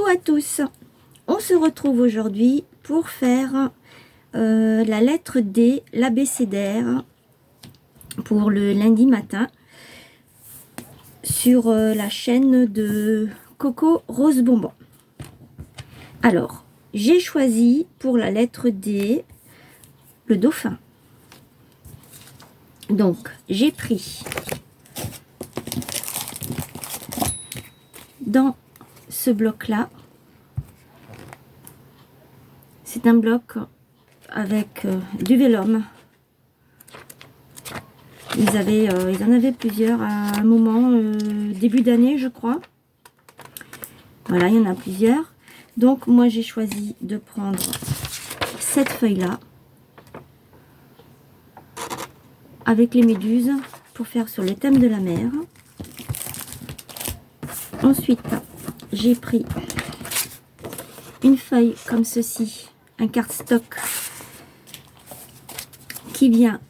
Coucou à tous, on se retrouve aujourd'hui pour faire la lettre D, l'abécédaire pour le lundi matin sur la chaîne de Coco Rose Bonbon. Alors, j'ai choisi pour la lettre D le dauphin. Donc, j'ai pris dans ce bloc-là, c'est un bloc avec du vélum. Ils en avaient plusieurs à un moment, début d'année, je crois. Voilà, il y en a plusieurs. Donc, moi, j'ai choisi de prendre cette feuille-là avec les méduses pour faire sur le thème de la mer. Ensuite, j'ai pris une feuille comme ceci, un cardstock qui vient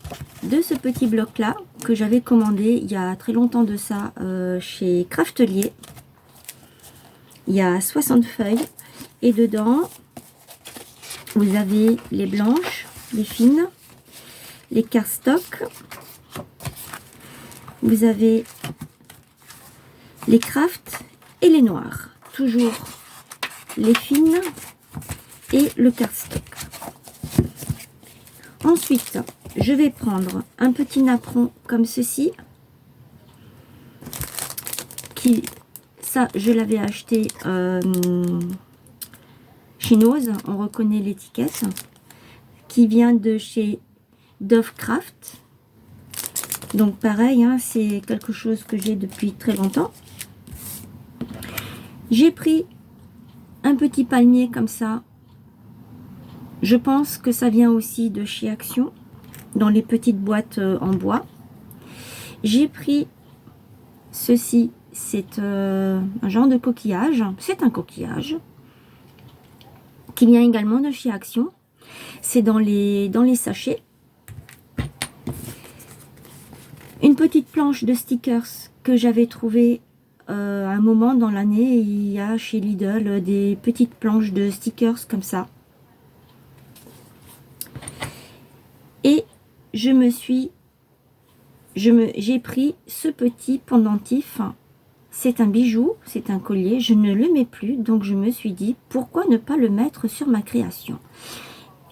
de ce petit bloc là que j'avais commandé il y a très longtemps de ça chez Craftelier. Il y a 60 feuilles et dedans vous avez les blanches, les fines, les cardstock, vous avez les craft et les noirs, toujours les fines et le cardstock. Ensuite, je vais prendre un petit napperon comme ceci, ça je l'avais acheté chinoise, on reconnaît l'étiquette, qui vient de chez Dove Craft. Donc pareil, hein, c'est quelque chose que j'ai depuis très longtemps. J'ai pris un petit palmier comme ça. Je pense que ça vient aussi de chez Action, dans les petites boîtes en bois. J'ai pris ceci, c'est un genre de coquillage. C'est un coquillage qui vient également de chez Action. C'est dans les sachets. Une petite planche de stickers que j'avais trouvé à un moment dans l'année. Il y a chez Lidl des petites planches de stickers comme ça. Et j'ai pris ce petit pendentif. C'est un bijou, c'est un collier. Je ne le mets plus, donc je me suis dit pourquoi ne pas le mettre sur ma création.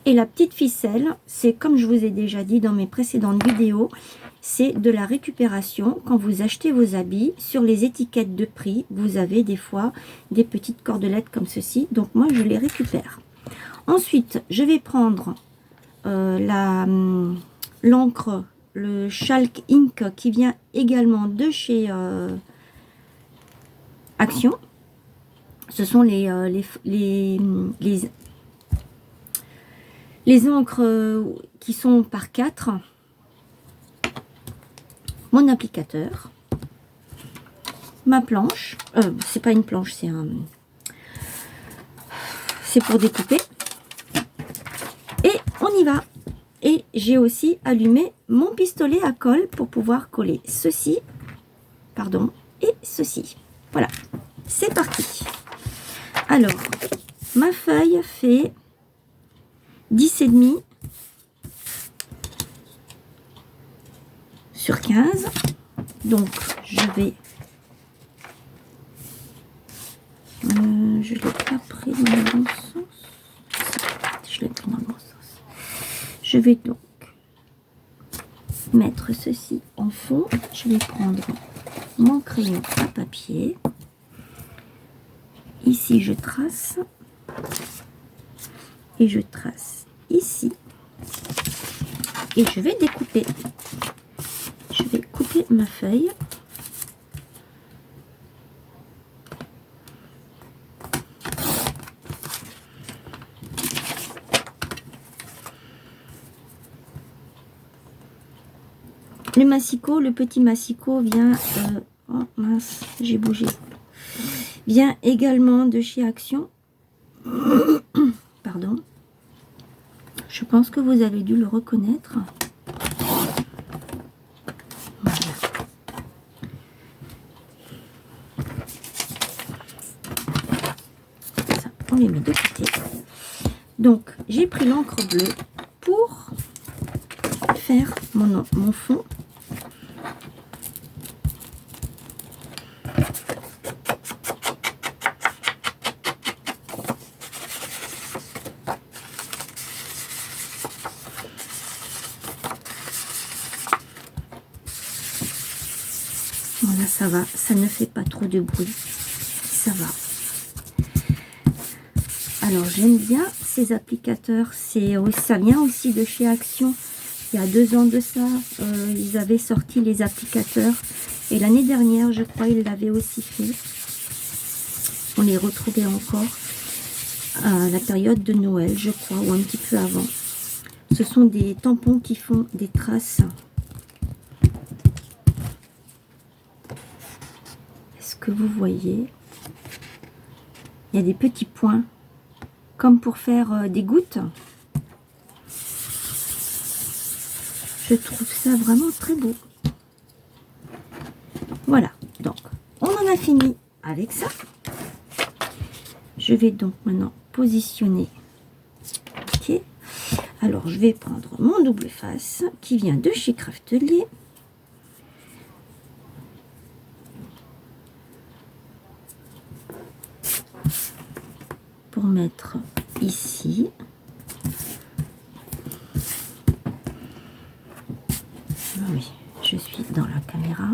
Et la petite ficelle, c'est comme je vous ai déjà dit dans mes précédentes vidéos, c'est de la récupération. Quand vous achetez vos habits, sur les étiquettes de prix, vous avez des fois des petites cordelettes comme ceci. Donc moi, je les récupère. Ensuite, je vais prendre l'encre, le Chalk Ink, qui vient également de chez Action. Ce sont les encres qui sont par 4. Mon applicateur, ma planche, c'est pas une planche, c'est pour découper, et on y va. Et j'ai aussi allumé mon pistolet à colle pour pouvoir coller ceci, et ceci. Voilà, c'est parti. Alors, ma feuille fait 10,5 sur 15. Donc, je vais... je ne l'ai pas pris dans le bon sens. Je l'ai pris dans le bon sens. Je vais donc mettre ceci en fond. Je vais prendre mon crayon à papier. Ici, je trace. Et je trace ici. Et je vais découper. Je vais couper ma feuille. Le massicot, le petit massicot vient... oh mince, j'ai bougé. Vient également de chez Action. Pardon. Je pense que vous avez dû le reconnaître. Voilà. on les met de côté. Donc, j'ai pris l'encre bleue pour faire mon fond. Voilà, ça va, ça ne fait pas trop de bruit, ça va. Alors j'aime bien ces applicateurs, ça vient aussi de chez Action. Il y a 2 ans de ça, ils avaient sorti les applicateurs. Et l'année dernière, je crois, ils l'avaient aussi fait. On les retrouvait encore à la période de Noël, je crois, ou un petit peu avant. Ce sont des tampons qui font des traces. Est-ce que vous voyez? Il y a des petits points, comme pour faire des gouttes. Je trouve ça vraiment très beau. Voilà, donc on en a fini avec ça. Je vais donc maintenant positionner. Ok. Alors je vais prendre mon double face qui vient de chez Craftelier. Pour mettre ici. Oui, je suis dans la caméra.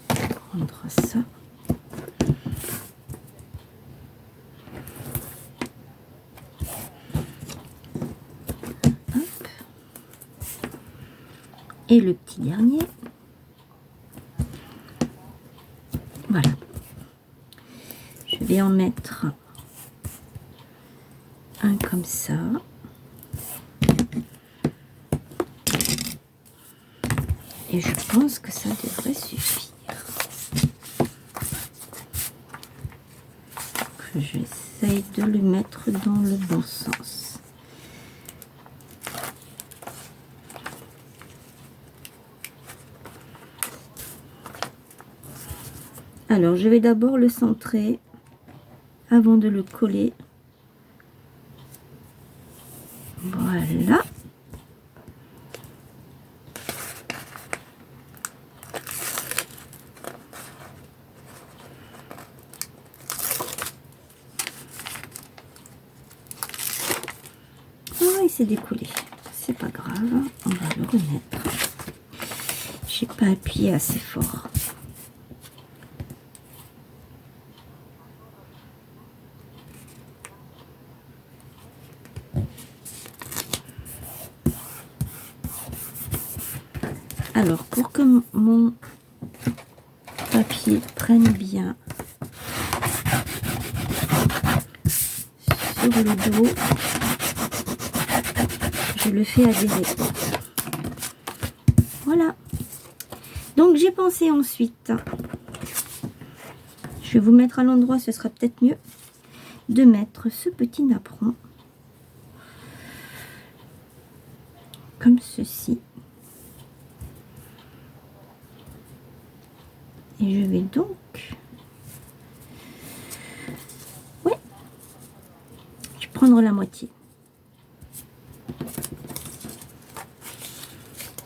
Prendre ça. Hop. Et le petit dernier. Voilà. Je vais en mettre un comme ça. Et je pense que ça devrait suffire. Que j'essaye de le mettre dans le bon sens. Alors, je vais d'abord le centrer avant de le coller. Voilà. Oh, il s'est décollé. C'est pas grave, on va le remettre. J'ai pas appuyé assez fort. Alors, pour que mon papier prenne bien sur le dos, je le fais adhérer. Voilà. Donc, j'ai pensé ensuite, je vais vous mettre à l'endroit, ce sera peut-être mieux, de mettre ce petit napperon comme ceci. Et je vais donc, ouais, je vais prendre la moitié.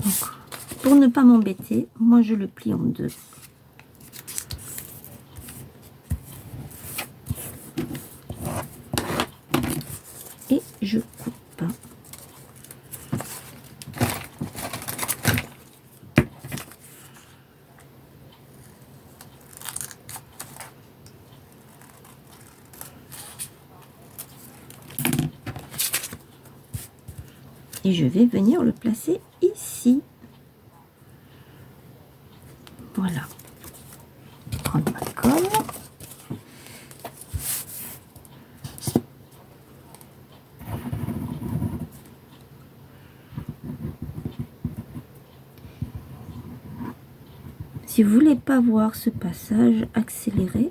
Donc, pour ne pas m'embêter, moi je le plie en deux. Et je coupe. Et je vais venir le placer ici. Voilà. Je vais prendre ma colle. Si vous voulez pas voir ce passage accéléré,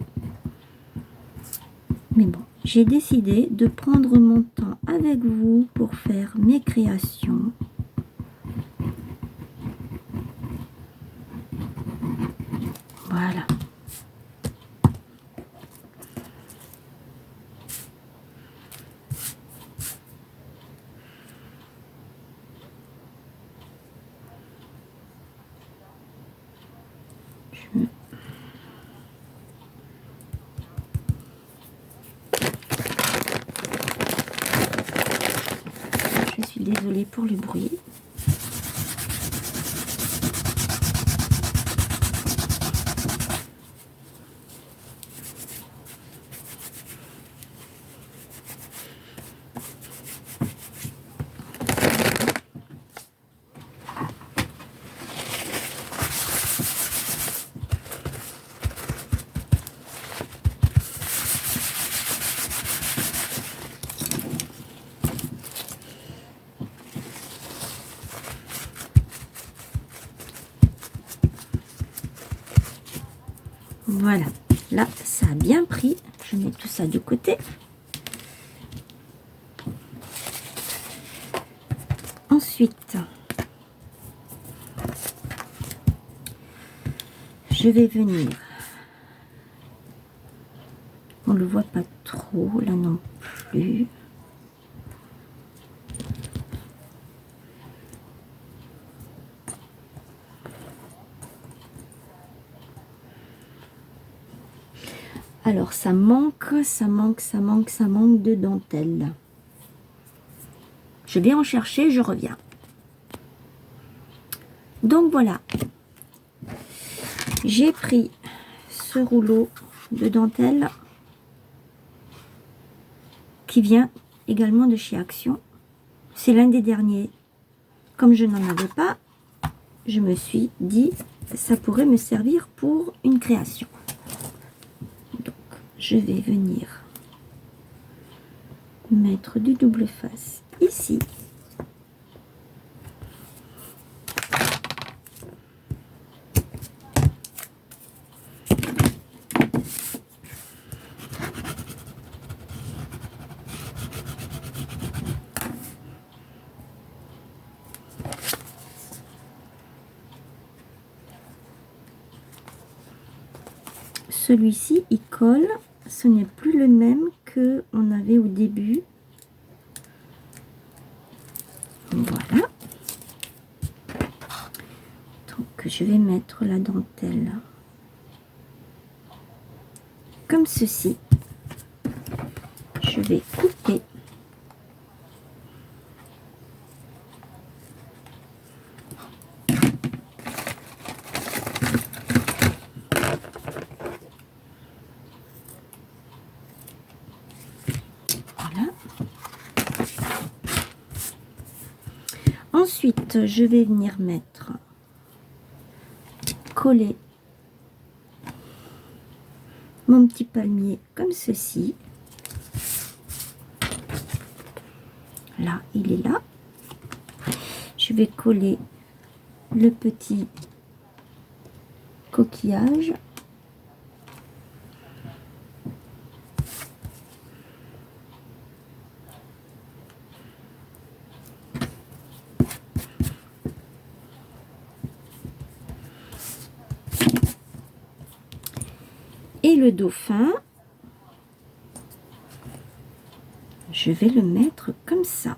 mais bon, j'ai décidé de prendre mon temps avec vous pour faire mes créations. Voilà. Je suis désolée pour le bruit. Voilà, là ça a bien pris. Je mets tout ça de côté. Ensuite, je vais venir. On ne le voit pas trop là non plus. Alors ça manque de dentelle. Je vais en chercher, je reviens. Donc voilà, j'ai pris ce rouleau de dentelle qui vient également de chez Action. C'est l'un des derniers. Comme je n'en avais pas, je me suis dit ça pourrait me servir pour une création. Donc je vais venir mettre du double face ici. Celui-ci, il colle. Ce n'est plus le même que on avait au début. Voilà. Donc, je vais mettre la dentelle comme ceci. Je vais couper. Ensuite, je vais venir mettre, coller mon petit palmier comme ceci. Là, il est là. Je vais coller le petit coquillage. Et le dauphin, je vais le mettre comme ça.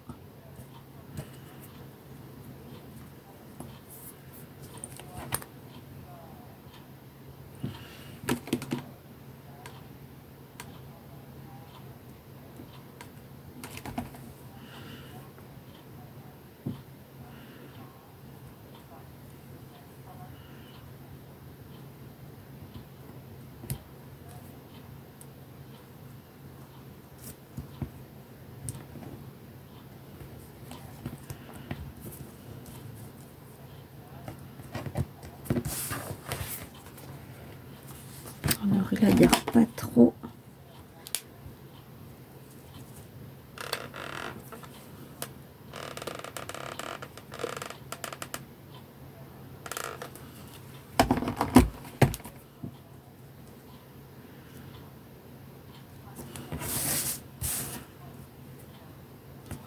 Alors, il adhère pas trop.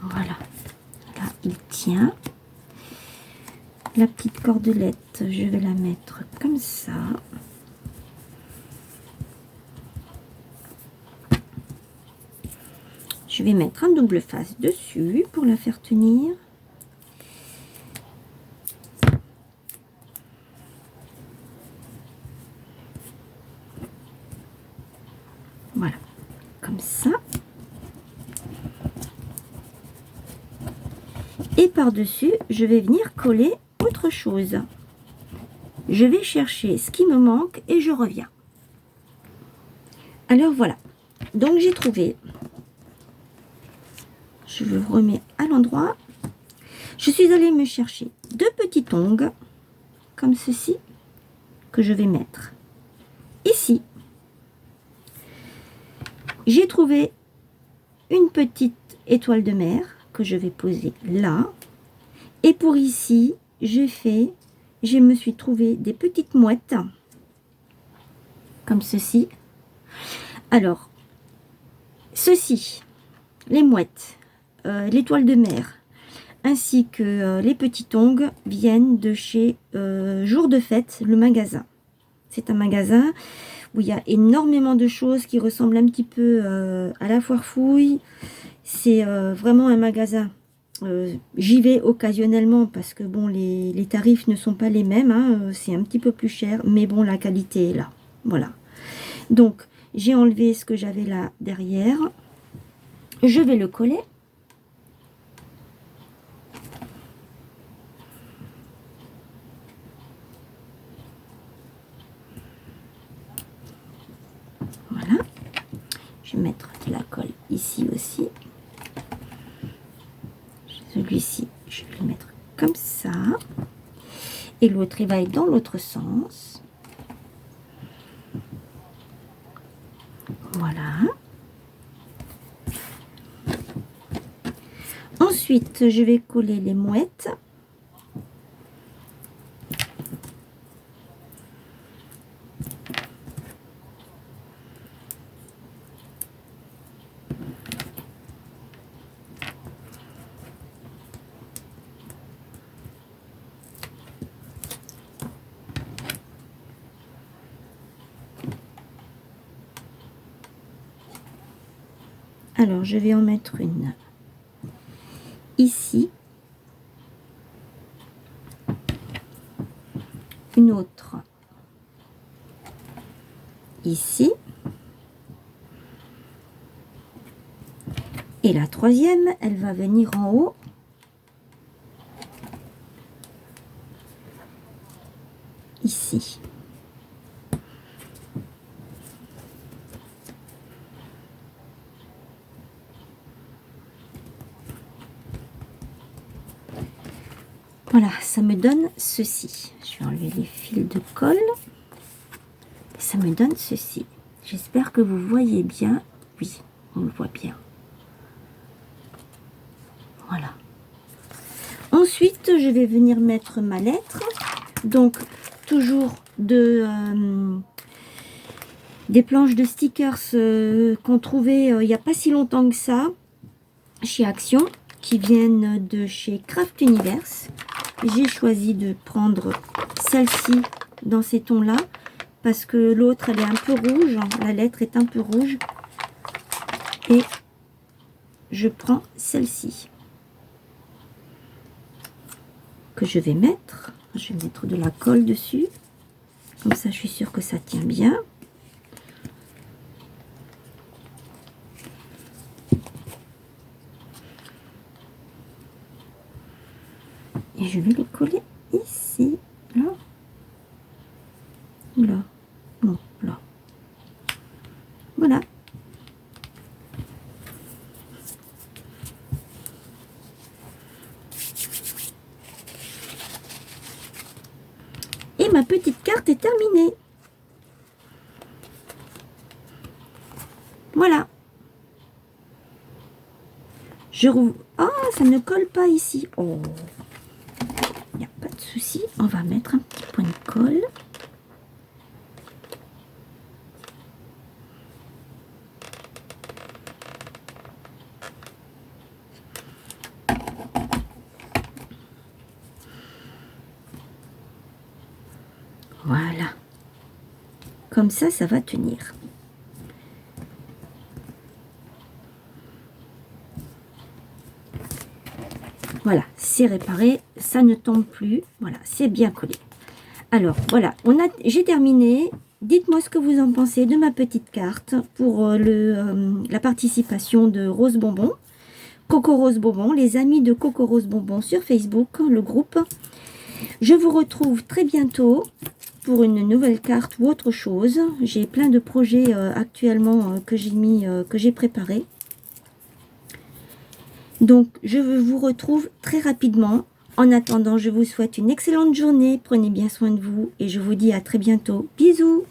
Voilà. Là, il tient. La petite cordelette, je vais la mettre comme ça. Je vais mettre un double face dessus pour la faire tenir. comme ça. Et par-dessus, je vais venir coller autre chose. Je vais chercher ce qui me manque et je reviens. Alors voilà. Donc j'ai trouvé. Je le remets à l'endroit. Je suis allée me chercher 2 petits tongs, comme ceci, que je vais mettre ici. J'ai trouvé une petite étoile de mer que je vais poser là. Et pour ici, je me suis trouvé des petites mouettes, comme ceci. Alors, ceci, les mouettes, l'étoile de mer, ainsi que les petits tongs viennent de chez Jour de Fête, le magasin. C'est un magasin où il y a énormément de choses qui ressemblent un petit peu à la foire fouille. C'est vraiment un magasin. J'y vais occasionnellement parce que bon, les tarifs ne sont pas les mêmes. Hein, c'est un petit peu plus cher, mais bon, la qualité est là. Voilà. Donc, j'ai enlevé ce que j'avais là derrière. Je vais le coller. Voilà. Je vais mettre de la colle ici aussi. Celui-ci, je vais le mettre comme ça. Et l'autre, il va être dans l'autre sens. Voilà. Ensuite, je vais coller les mouettes. Alors, je vais en mettre une ici, une autre ici, et la troisième, elle va venir en haut, ici. Voilà, ça me donne ceci. Je vais enlever les fils de colle. Ça me donne ceci. J'espère que vous voyez bien. Oui, on le voit bien. Voilà. Ensuite, je vais venir mettre ma lettre. Donc, toujours des planches de stickers qu'on trouvait il n'y a pas si longtemps que ça chez Action, qui viennent de chez Craft Universe. J'ai choisi de prendre celle-ci dans ces tons-là parce que l'autre, elle est un peu rouge. La lettre est un peu rouge. Et je prends celle-ci que je vais mettre. Je vais mettre de la colle dessus. Comme ça, je suis sûre que ça tient bien. Et je vais le coller ici, là, là, non, là. Voilà. Et ma petite carte est terminée. Voilà. Je rouvre. Ah, ça ne colle pas ici. Oh. Il n'y a pas de souci. On va mettre un petit point de colle. Voilà. Comme ça va tenir. Voilà, c'est réparé, ça ne tombe plus. Voilà, c'est bien collé. Alors, voilà, j'ai terminé. Dites-moi ce que vous en pensez de ma petite carte pour la participation de Rose Bonbon, Coco Rose Bonbon, les amis de Coco Rose Bonbon sur Facebook, le groupe. Je vous retrouve très bientôt pour une nouvelle carte ou autre chose. J'ai plein de projets actuellement que j'ai préparés. Donc, je vous retrouve très rapidement. En attendant, je vous souhaite une excellente journée. Prenez bien soin de vous et je vous dis à très bientôt. Bisous!